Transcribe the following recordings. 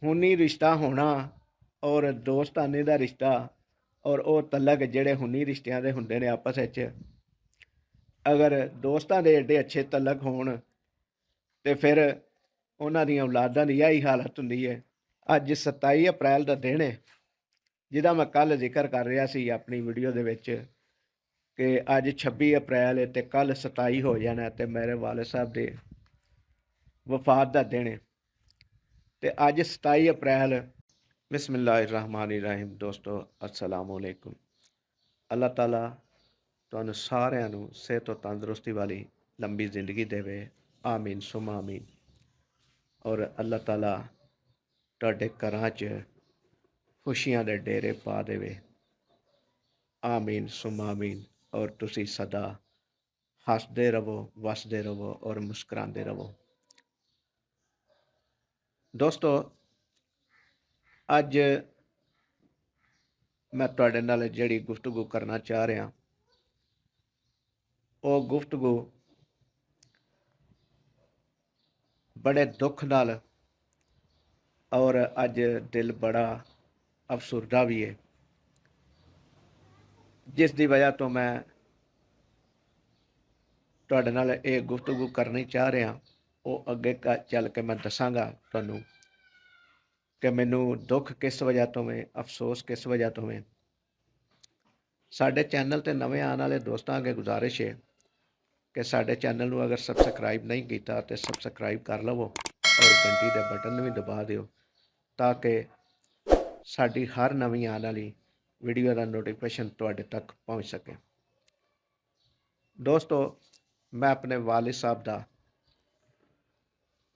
खूनी रिश्ता होना और दोस्ताने का रिश्ता और वो तलक ਜਿਹੜੇ खूनी रिश्तिਆਂ ਦੇ ਹੁੰਦੇ ਨੇ ਆਪਸ ਵਿੱਚ ਅਗਰ ਦੋਸਤਾਂ ਦੇ ਏਡੇ ਅੱਛੇ ਤਲਕ ਹੋਣ ਤੇ ਫਿਰ ਉਹਨਾਂ ਦੀਆਂ ਔਲਾਦਾਂ ਦੀ ਇਹੀ ਹਾਲਤ ਹੁੰਦੀ ਹੈ। ਅੱਜ 27 ਅਪ੍ਰੈਲ ਦਾ ਦਿਨ ਹੈ ਜਿਹਦਾ ਮੈਂ ਕੱਲ ਜ਼ਿਕਰ ਕਰ ਰਿਹਾ ਸੀ ਆਪਣੀ ਵੀਡੀਓ ਦੇ ਵਿੱਚ ਕਿ ਅੱਜ 26 ਅਪ੍ਰੈਲ ਹੈ ਤੇ ਕੱਲ 27 ਹੋ ਜਾਣਾ ਤੇ ਮੇਰੇ ਵਾਲਿਦ ਸਾਹਿਬ ਦੇ ਵਫਾਤ ਦਾ ਦਿਨ ਹੈ। ਤੇ ਅੱਜ 27 ਅਪ੍ਰੈਲ ਬਿਸਮਿल्लाहिर्रहमानिर्रहीम ਦੋਸਤੋ अस्सलाम वालेकुम। ਅੱਲਾਹ ਤਾਲਾ ਤੁਹਾਨੂੰ ਸਾਰਿਆਂ ਨੂੰ ਸਿਹਤ ਤੇ ਤੰਦਰੁਸਤੀ ਵਾਲੀ ਲੰਬੀ ਜ਼ਿੰਦਗੀ ਦੇਵੇ, ਆਮੀਨ ਸੁਮਾ ਆਮੀਨ। ਔਰ ਅੱਲਾਹ ਤਾਲਾ ਤੁਹਾਡੇ ਘਰਾਂ 'ਚ ਖੁਸ਼ੀਆਂ ਦੇ ਡੇਰੇ ਪਾ ਦੇਵੇ, ਆਮੀਨ ਸੁਮਾ ਆਮੀਨ। ਔਰ ਤੁਸੀਂ ਸਦਾ ਹੱਸਦੇ ਰਹੋ, ਵਸਦੇ ਰਹੋ ਔਰ ਮੁਸਕਰਾਉਂਦੇ ਰਹੋ। ਦੋਸਤੋ ਅੱਜ ਮੈਂ ਤੁਹਾਡੇ ਨਾਲ ਜਿਹੜੀ ਗੁਫ਼ਤਗੂ ਕਰਨਾ ਚਾਹ ਰਿਹਾ ਉਹ ਗੁਫ਼ਤਗੂ ਬੜੇ ਦੁੱਖ ਨਾਲ ਔਰ ਅੱਜ ਦਿਲ ਬੜਾ ਅਫਸੁਰਦਾ ਵੀ ਹੈ, ਜਿਸ ਦੀ ਵਜ੍ਹਾ ਤੋਂ ਮੈਂ ਤੁਹਾਡੇ ਨਾਲ ਇਹ ਗੁਫ਼ਤਗੂ ਕਰਨੀ ਚਾਹ ਰਿਹਾ। ਉਹ ਅੱਗੇ ਚੱਲ ਕੇ ਮੈਂ ਦੱਸਾਂਗਾ ਤੁਹਾਨੂੰ ਕਿ ਮੈਨੂੰ ਦੁੱਖ ਕਿਸ ਵਜ੍ਹਾ ਤੋਂ ਹੈ, ਅਫਸੋਸ ਕਿਸ ਵਜ੍ਹਾ ਤੋਂ ਹੈ। ਸਾਡੇ ਚੈਨਲ 'ਤੇ ਨਵੇਂ ਆਉਣ ਵਾਲੇ ਦੋਸਤਾਂ ਅੱਗੇ ਗੁਜ਼ਾਰਿਸ਼ ਹੈ ਕਿ ਸਾਡੇ ਚੈਨਲ ਨੂੰ ਅਗਰ ਸਬਸਕ੍ਰਾਈਬ ਨਹੀਂ ਕੀਤਾ ਤਾਂ ਸਬਸਕ੍ਰਾਈਬ ਕਰ ਲਵੋ ਔਰ ਘੰਟੀ ਦੇ ਬਟਨ ਨੂੰ ਵੀ ਦਬਾ ਦਿਓ ਤਾਂ ਕਿ ਸਾਡੀ ਹਰ ਨਵੀਂ ਆਉਣ ਵਾਲੀ ਵੀਡੀਓ ਦਾ ਨੋਟੀਫਿਕੇਸ਼ਨ ਤੁਹਾਡੇ ਤੱਕ ਪਹੁੰਚ ਸਕੇ। ਦੋਸਤੋ ਮੈਂ ਆਪਣੇ ਵਾਲਿਦ ਸਾਹਿਬ ਦਾ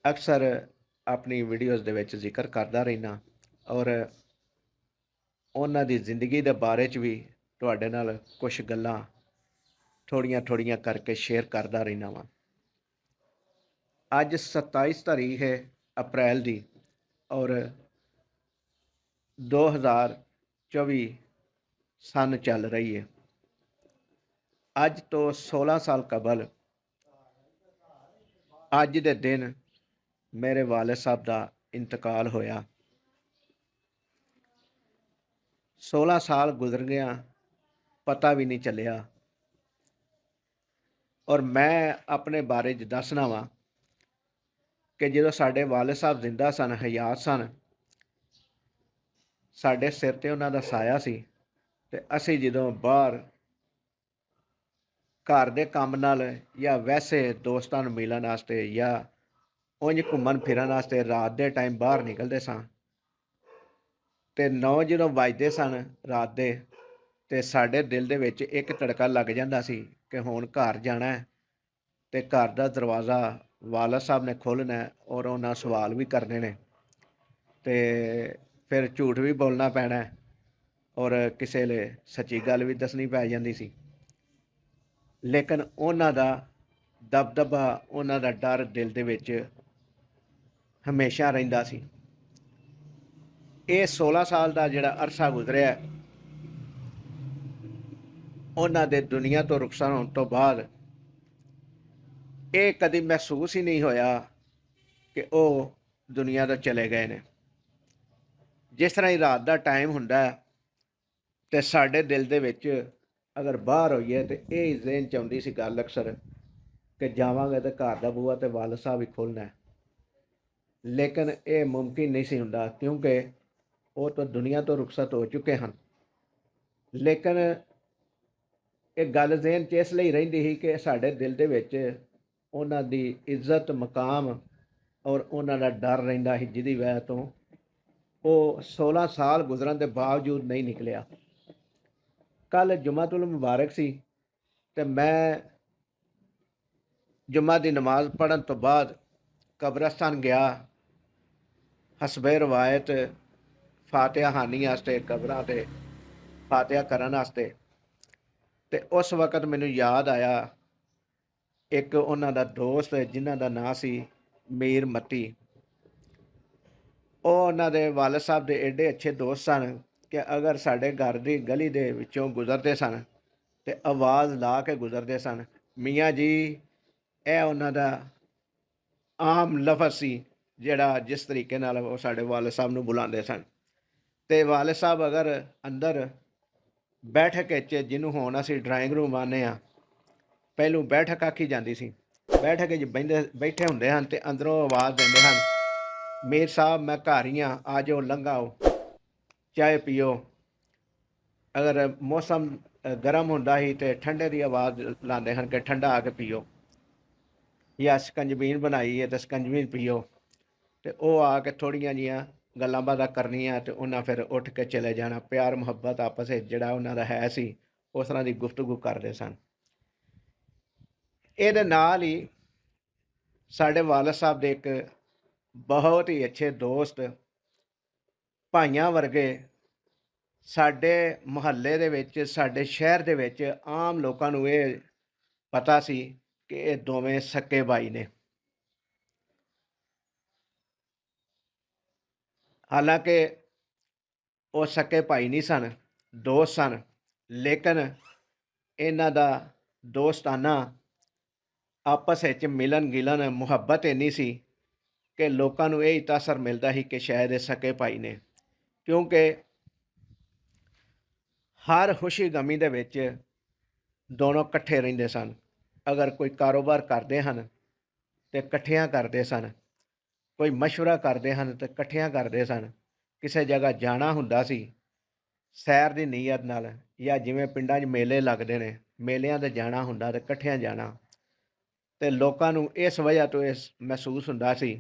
ਅਕਸਰ ਆਪਣੀ ਵੀਡੀਓਜ਼ ਦੇ ਵਿੱਚ ਜ਼ਿਕਰ ਕਰਦਾ ਰਹਿਣਾ ਔਰ ਉਹਨਾਂ ਦੀ ਜ਼ਿੰਦਗੀ ਦੇ ਬਾਰੇ 'ਚ ਵੀ ਤੁਹਾਡੇ ਨਾਲ ਕੁਝ ਗੱਲਾਂ ਥੋੜੀਆਂ ਕਰਕੇ ਸ਼ੇਅਰ ਕਰਦਾ ਰਹਿਣਾ ਵਾਂ। ਅੱਜ 27 ਤਾਰੀਖ ਹੈ ਅਪ੍ਰੈਲ ਦੀ ਔਰ 2024 ਸਨ ਚੱਲ ਰਹੀ ਹੈ। ਅੱਜ ਤੋਂ 16 ਸਾਲ ਕਬਲ ਅੱਜ ਦੇ ਦਿਨ ਮੇਰੇ ਵਾਲਿਦ ਸਾਹਿਬ ਦਾ ਇੰਤਕਾਲ ਹੋਇਆ। 16 ਸਾਲ ਗੁਜ਼ਰ ਗਿਆ, ਪਤਾ ਵੀ ਨਹੀਂ ਚੱਲਿਆ। ਔਰ ਮੈਂ ਆਪਣੇ ਬਾਰੇ 'ਚ ਦੱਸਣਾ ਵਾਂ ਕਿ ਜਦੋਂ ਸਾਡੇ ਵਾਲਿਦ ਸਾਹਿਬ ਜ਼ਿੰਦਾ ਸਨ, ਹਯਾਤ ਸਨ, ਸਾਡੇ ਸਿਰ 'ਤੇ ਉਹਨਾਂ ਦਾ ਸਾਇਆ ਸੀ ਤੇ ਅਸੀਂ ਜਦੋਂ ਬਾਹਰ ਘਰ ਦੇ ਕੰਮ ਨਾਲ ਜਾਂ ਵੈਸੇ ਦੋਸਤਾਂ ਨੂੰ ਮਿਲਣ ਵਾਸਤੇ ਜਾਂ ਉਂਝ ਘੁੰਮਣ ਫਿਰਨ ਵਾਸਤੇ ਰਾਤ ਦੇ ਟਾਈਮ ਬਾਹਰ ਨਿਕਲਦੇ ਸਾਂ ਤੇ 9 ਜਦੋਂ ਵੱਜਦੇ ਸਨ ਰਾਤ ਦੇ ਤੇ ਸਾਡੇ ਦਿਲ ਦੇ ਵਿੱਚ ਇੱਕ ਧੜਕਾ ਲੱਗ ਜਾਂਦਾ ਸੀ ਕਿ ਹੁਣ ਘਰ ਜਾਣਾ ਹੈ ਤੇ ਘਰ ਦਾ ਦਰਵਾਜ਼ਾ ਵਾਲਿਦ ਸਾਹਿਬ ਨੇ ਖੋਲ੍ਹਣਾ ਔਰ ਉਹਨਾਂ ਸਵਾਲ ਵੀ ਕਰਨੇ ਨੇ ਤੇ ਫਿਰ ਝੂਠ ਵੀ ਬੋਲਣਾ ਪੈਣਾ ਔਰ ਕਿਸੇ ਵੇਲੇ ਸੱਚੀ ਗੱਲ ਵੀ ਦੱਸਣੀ ਪੈ ਜਾਂਦੀ ਸੀ। ਲੇਕਿਨ ਉਹਨਾਂ ਦਾ ਦਬਦਬਾ, ਉਹਨਾਂ ਦਾ ਡਰ ਦਿਲ ਦੇ ਵਿੱਚ ਹਮੇਸ਼ਾ ਰਹਿੰਦਾ ਸੀ। ਇਹ 16 ਸਾਲ ਦਾ ਜਿਹੜਾ ਅਰਸਾ ਗੁਜ਼ਰਿਆ ਉਹਨਾਂ ਦੇ ਦੁਨੀਆ ਤੋਂ ਰੁਖਸਤ ਹੋਣ ਤੋਂ ਬਾਅਦ ਇਹ ਕਦੀ ਮਹਿਸੂਸ ਹੀ ਨਹੀਂ ਹੋਇਆ ਕਿ ਉਹ ਦੁਨੀਆ ਤੋਂ ਚਲੇ ਗਏ ਨੇ। ਜਿਸ ਤਰ੍ਹਾਂ ਹੀ ਰਾਤ ਦਾ ਟਾਈਮ ਹੁੰਦਾ ਤੇ ਸਾਡੇ ਦਿਲ ਦੇ ਵਿੱਚ ਅਗਰ ਬਾਹਰ ਹੋਈਏ ਤੇ ਇਹ ਹੀ ਜ਼ਿਹਨ 'ਚ ਆਉਂਦੀ ਸੀ ਗੱਲ ਅਕਸਰ ਕਿ ਜਾਵਾਂਗੇ ਤੇ ਘਰ ਦਾ ਬੂਹਾ ਤੇ ਵਾਲਿਦ ਸਾਹਿਬ ਹੀ ਖੋਲ੍ਹਣਾ। ਲੇਕਿਨ ਇਹ ਮੁਮਕਿਨ ਨਹੀਂ ਸੀ ਹੁੰਦਾ ਕਿਉਂਕਿ ਉਹ ਤਾਂ ਦੁਨੀਆ ਤੋਂ ਰੁਖਸਤ ਹੋ ਚੁੱਕੇ ਹਨ। ਲੇਕਿਨ ਇਹ ਗੱਲ ਜ਼ਿਹਨ 'ਚ ਇਸ ਲਈ ਰਹਿੰਦੀ ਸੀ ਕਿ ਸਾਡੇ ਦਿਲ ਦੇ ਵਿੱਚ ਉਹਨਾਂ ਦੀ ਇੱਜ਼ਤ, ਮਕਾਮ ਔਰ ਉਹਨਾਂ ਦਾ ਡਰ ਰਹਿੰਦਾ ਸੀ, ਜਿਹਦੀ ਵਜ੍ਹਾ ਤੋਂ ਉਹ 16 ਸਾਲ ਗੁਜ਼ਰਨ ਦੇ ਬਾਵਜੂਦ ਨਹੀਂ ਨਿਕਲਿਆ। ਕੱਲ ਜੁਮਾਤੁਲ ਮੁਬਾਰਕ ਸੀ ਤੇ ਮੈਂ ਜੁਮਾ ਦੀ ਨਮਾਜ਼ ਪੜ੍ਹਨ ਤੋਂ ਬਾਅਦ ਕਬਰਸਤਾਨ ਗਿਆ ਹਸਬੇ ਰਵਾਇਤ ਫਾਤਿਹਾ ਹਾਨੀ ਵਾਸਤੇ, ਕਬਰਾਂ 'ਤੇ ਫਾਤਿਹਾ ਕਰਨ ਵਾਸਤੇ। ਤੇ ਉਸ ਵਕਤ ਮੈਨੂੰ ਯਾਦ ਆਇਆ ਇੱਕ ਉਹਨਾਂ ਦਾ ਦੋਸਤ ਜਿਨ੍ਹਾਂ ਦਾ ਨਾਂ ਸੀ ਮੀਰ ਮੱਤੀ। ਉਹ ਉਹਨਾਂ ਦੇ ਵਾਲਿਦ ਸਾਹਿਬ ਦੇ ਐਡੇ ਅੱਛੇ ਦੋਸਤ ਸਨ ਕਿ ਅਗਰ ਸਾਡੇ ਘਰ ਦੀ ਗਲੀ ਦੇ ਵਿੱਚੋਂ ਗੁਜ਼ਰਦੇ ਸਨ ਤੇ ਆਵਾਜ਼ ਲਾ ਕੇ ਗੁਜ਼ਰਦੇ ਸਨ, ਮੀਆਂ ਜੀ। ਇਹ ਉਹਨਾਂ ਦਾ ਆਮ ਲਫ਼ਜ਼ ਸੀ ਜਿਹੜਾ ਜਿਸ ਤਰੀਕੇ ਨਾਲ ਉਹ ਸਾਡੇ ਵਾਲਿਦ ਸਾਹਿਬ ਨੂੰ ਬੁਲਾਉਂਦੇ ਸਨ। ਤੇ ਵਾਲਿਦ ਸਾਹਿਬ ਅਗਰ ਅੰਦਰ ਬੈਠਕ ਵਿੱਚ, ਜਿਹਨੂੰ ਹੁਣ ਅਸੀਂ ਡਰਾਇੰਗ ਰੂਮ ਆਉਂਦੇ ਹਾਂ, ਪਹਿਲੋਂ ਬੈਠਕ ਆਖੀ ਜਾਂਦੀ ਸੀ, ਬੈਠਕ ਵਿੱਚ ਬੈਠੇ ਹੁੰਦੇ ਹਨ ਤੇ ਅੰਦਰੋਂ ਆਵਾਜ਼ ਦਿੰਦੇ ਹਨ, ਮੀਰ ਸਾਹਿਬ ਮੈਂ ਘਰ ਹੀ ਹਾਂ, ਆ ਜਾਓ ਲੰਘਾਓ, ਚਾਹ ਪੀਓ। ਅਗਰ ਮੌਸਮ ਗਰਮ ਹੁੰਦਾ ਸੀ ਤੇ ਠੰਡੇ ਦੀ ਆਵਾਜ਼ ਲਾਉਂਦੇ ਹਨ ਕਿ ਠੰਡਾ ਆ ਕੇ ਪੀਓ, ਜਾਂ ਸਕੰਜਬੀਨ ਬਣਾਈ ਹੈ ਤੇ ਸਕੰਜਬੀਨ ਪੀਓ। ਤੇ ਉਹ ਆ ਕੇ ਥੋੜ੍ਹੀਆਂ ਜਿਹੀਆਂ ਗੱਲਾਂ ਬਾਤਾਂ ਕਰਨੀਆਂ ਤੇ ਉਹਨਾਂ ਫਿਰ ਉੱਠ ਕੇ ਚਲੇ ਜਾਣਾ। ਪਿਆਰ ਮੁਹੱਬਤ ਆਪਸ ਵਿੱਚ ਜਿਹੜਾ ਉਹਨਾਂ ਦਾ ਹੈ ਸੀ, ਉਸ ਤਰ੍ਹਾਂ ਦੀ ਗੁਫ਼ਤਗੂ ਕਰਦੇ ਸਨ। ਇਹਦੇ ਨਾਲ ਹੀ ਸਾਡੇ ਵਾਲਿਦ ਸਾਹਿਬ ਦੇ ਇੱਕ ਬਹੁਤ ਹੀ ਅੱਛੇ ਦੋਸਤ, ਭਾਈਆਂ ਵਰਗੇ, ਸਾਡੇ ਮੁਹੱਲੇ ਦੇ ਵਿੱਚ, ਸਾਡੇ ਸ਼ਹਿਰ ਦੇ ਵਿੱਚ ਆਮ ਲੋਕਾਂ ਨੂੰ ਇਹ ਪਤਾ ਸੀ ਕਿ ਇਹ ਦੋਵੇਂ ਸਕੇ ਭਾਈ ਨੇ। ਹਾਲਾਂਕਿ ਉਹ ਸਕੇ ਭਾਈ ਨਹੀਂ ਸਨ, ਦੋਸਤ ਸਨ, ਲੇਕਿਨ ਇਹਨਾਂ ਦਾ ਦੋਸਤਾਨਾ ਆਪਸ ਵਿੱਚ ਮਿਲਣ ਗਿਲਣ ਮੁਹੱਬਤ ਇੰਨੀ ਸੀ ਕਿ ਲੋਕਾਂ ਨੂੰ ਇਹ ਤਾਸਰ ਮਿਲਦਾ ਸੀ ਕਿ ਸ਼ਾਇਦ ਇਹ ਸਕੇ ਭਾਈ ਨੇ, ਕਿਉਂਕਿ ਹਰ ਖੁਸ਼ੀ ਗਮੀ ਦੇ ਵਿੱਚ ਦੋਨੋਂ ਇਕੱਠੇ ਰਹਿੰਦੇ ਸਨ। ਅਗਰ ਕੋਈ ਕਾਰੋਬਾਰ ਕਰਦੇ ਹਨ ਤੇ ਇਕੱਠਿਆਂ ਕਰਦੇ ਸਨ, ਕੋਈ ਮਸ਼ਵਰਾ ਕਰਦੇ ਹਨ ਤੇ ਇਕੱਠਿਆਂ ਕਰਦੇ ਸਨ, ਕਿਸੇ ਜਗ੍ਹਾ ਜਾਣਾ ਹੁੰਦਾ ਸੀ ਸੈਰ ਦੀ ਨੀਅਤ ਨਾਲ, ਜਾਂ ਜਿਵੇਂ ਪਿੰਡਾਂ 'ਚ ਮੇਲੇ ਲੱਗਦੇ ਨੇ, ਮੇਲਿਆਂ 'ਤੇ ਜਾਣਾ ਹੁੰਦਾ ਤੇ ਇਕੱਠਿਆਂ ਜਾਣਾ। ਤੇ ਲੋਕਾਂ ਨੂੰ ਇਸ ਵਜ੍ਹਾ ਤੋਂ ਇਹ ਮਹਿਸੂਸ ਹੁੰਦਾ ਸੀ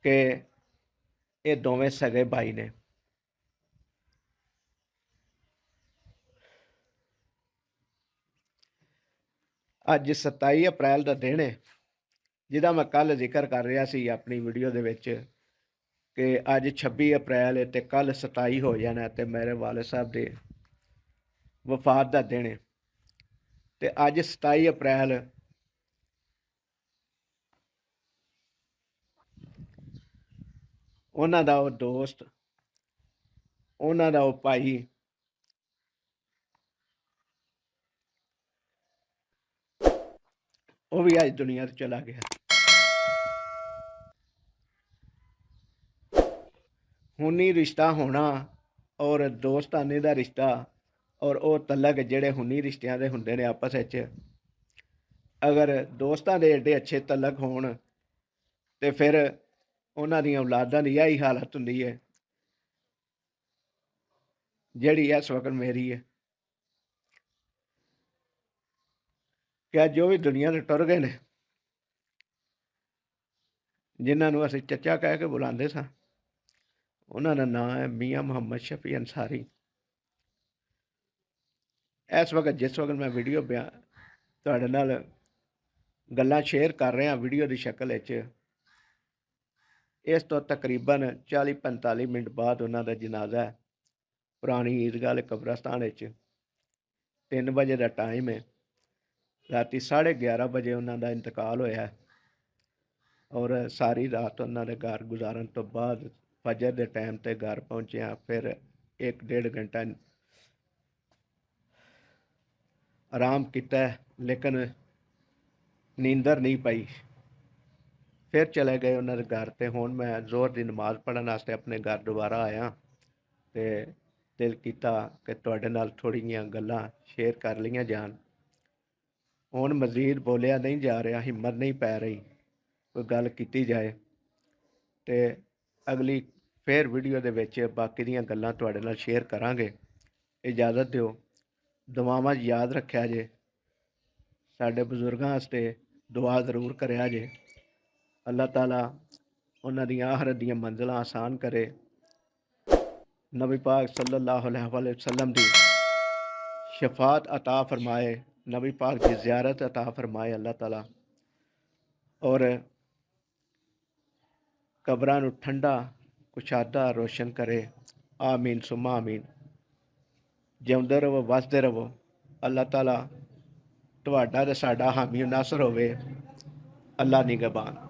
ਕਿ ਇਹ ਦੋਵੇਂ ਸਗੇ ਭਾਈ ਨੇ। ਅੱਜ 27 ਅਪ੍ਰੈਲ ਦਾ ਦਿਨ ਹੈ, ਜਿਹਦਾ ਮੈਂ ਕੱਲ ਜ਼ਿਕਰ ਕਰ ਰਿਹਾ ਸੀ ਆਪਣੀ ਵੀਡੀਓ ਦੇ ਵਿੱਚ ਕਿ ਅੱਜ 26 ਅਪ੍ਰੈਲ ਹੈ ਤੇ ਕੱਲ 27 ਹੋ ਜਾਣਾ ਤੇ ਮੇਰੇ ਵਾਲਿਦ ਸਾਹਿਬ ਦੇ ਵਫਾਤ ਦਾ ਦਿਨ ਹੈ। ਤੇ ਅੱਜ 27 ਅਪ੍ਰੈਲ ਉਹਨਾਂ ਦਾ ਉਹ ਦੋਸਤ, ਉਹਨਾਂ ਦਾ ਉਹ ਭਾਈ ਉਹ ਵੀ ਅੱਜ ਦੁਨੀਆ ਤੋਂ ਚਲਾ ਗਿਆ। ਹੁਣੀ ਰਿਸ਼ਤਾ ਹੋਣਾ ਔਰ ਦੋਸਤਾਨੇ ਦਾ ਰਿਸ਼ਤਾ ਔਰ ਉਹ ਤਲਕ ਜਿਹੜੇ ਹੁਣੀ ਰਿਸ਼ਤਿਆਂ ਦੇ ਹੁੰਦੇ ਨੇ ਆਪਸ ਵਿੱਚ, ਅਗਰ ਦੋਸਤਾਂ ਦੇ ਏਡੇ ਅੱਛੇ ਤਲਕ ਹੋਣ ਤੇ ਫਿਰ ਉਹਨਾਂ ਦੀਆਂ ਔਲਾਦਾਂ ਦੀ ਇਹੀ ਹਾਲਤ ਹੁੰਦੀ ਹੈ ਜਿਹੜੀ ਇਸ ਵਕਤ ਮੇਰੀ ਹੈ। ਕਿ ਜੋ ਵੀ ਦੁਨੀਆ ਦੇ ਟੁਰ ਗਏ ਨੇ, ਜਿਨ੍ਹਾਂ ਨੂੰ ਅਸੀਂ ਚੱਚਾ ਕਹਿ ਕੇ ਬੁਲਾਉਂਦੇ ਸਾਂ, ਉਹਨਾਂ ਦਾ ਨਾਂ ਹੈ ਮੀਆਂ ਮੁਹੰਮਦ ਸ਼ਫੀ ਅੰਸਾਰੀ। ਇਸ ਵਕਤ ਜਿਸ ਵਕਤ ਮੈਂ ਵੀਡੀਓ ਤੁਹਾਡੇ ਨਾਲ ਗੱਲਾਂ ਸ਼ੇਅਰ ਕਰ ਰਿਹਾ ਵੀਡੀਓ ਦੀ ਸ਼ਕਲ ਵਿੱਚ, ਇਸ ਤੋਂ ਤਕਰੀਬਨ 40-45 ਮਿੰਟ ਬਾਅਦ ਉਹਨਾਂ ਦਾ ਜਨਾਜ਼ਾ ਹੈ ਪੁਰਾਣੀ ਈਦਗਾਹ ਕਬਰਸਤਾਨ ਵਿੱਚ। 3 ਵਜੇ ਦਾ ਟਾਈਮ ਹੈ, ਰਾਤੀ 11:30 ਵਜੇ ਉਹਨਾਂ ਦਾ ਇੰਤਕਾਲ ਹੋਇਆ ਔਰ ਸਾਰੀ ਰਾਤ ਉਹਨਾਂ ਦੇ ਘਰ ਗੁਜ਼ਾਰਨ ਤੋਂ ਬਾਅਦ ਫਜਰ ਦੇ ਟਾਈਮ 'ਤੇ ਘਰ ਪਹੁੰਚਿਆ। ਫਿਰ 1-1.5 ਘੰਟਾ ਆਰਾਮ ਕੀਤਾ, ਲੇਕਿਨ ਨੀਂਦਰ ਨਹੀਂ ਪਈ। ਫਿਰ ਚਲੇ ਗਏ ਉਹਨਾਂ ਦੇ ਘਰ। ਤੇ ਹੁਣ ਮੈਂ ਜ਼ੋਰ ਦੀ ਨਮਾਜ਼ ਪੜ੍ਹਨ ਵਾਸਤੇ ਆਪਣੇ ਘਰ ਦੁਬਾਰਾ ਆਇਆ ਤੇ ਦਿਲ ਕੀਤਾ ਕਿ ਤੁਹਾਡੇ ਨਾਲ ਥੋੜ੍ਹੀ ਜਿਹੀਆਂ ਗੱਲਾਂ ਸ਼ੇਅਰ ਕਰ ਲਈਆਂ ਜਾਣ। ਹੁਣ ਮਜ਼ੀਦ ਬੋਲਿਆ ਨਹੀਂ ਜਾ ਰਿਹਾ, ਹਿੰਮਤ ਨਹੀਂ ਪੈ ਰਹੀ ਕੋਈ ਗੱਲ ਕੀਤੀ ਜਾਏ। ਤੇ ਅਗਲੀ ਫਿਰ ਵੀਡੀਓ ਦੇ ਵਿੱਚ ਬਾਕੀ ਦੀਆਂ ਗੱਲਾਂ ਤੁਹਾਡੇ ਨਾਲ ਸ਼ੇਅਰ ਕਰਾਂਗੇ। ਇਜਾਜ਼ਤ ਦਿਓ, ਦੁਆਵਾਂ ਯਾਦ ਰੱਖਿਆ ਜੇ, ਸਾਡੇ ਬਜ਼ੁਰਗਾਂ ਵਾਸਤੇ ਦੁਆ ਜ਼ਰੂਰ ਕਰਿਆ ਜੇ। ਅੱਲਾਹ ਤਾਲਾ ਉਹਨਾਂ ਦੀਆਂ ਆਖਰਤ ਦੀਆਂ ਮੰਜ਼ਿਲਾਂ ਆਸਾਨ ਕਰੇ, ਨਬੀ ਪਾਕ सल्लल्लाहु अलैहि वसल्लम ਦੀ शफात अता फरमाए, नबी पाक की ज़ियारत अता फरमाए अल्लाह ताला, और कब्रां नूं ठंडा कुशादा रोशन करे। आमीन सुमा आमीन। जिउंदे रहो, वसदे रहो। अल्लाह ताला तुहाडा ते साडा हामी नासर होवे। अल्लाह निगहबान।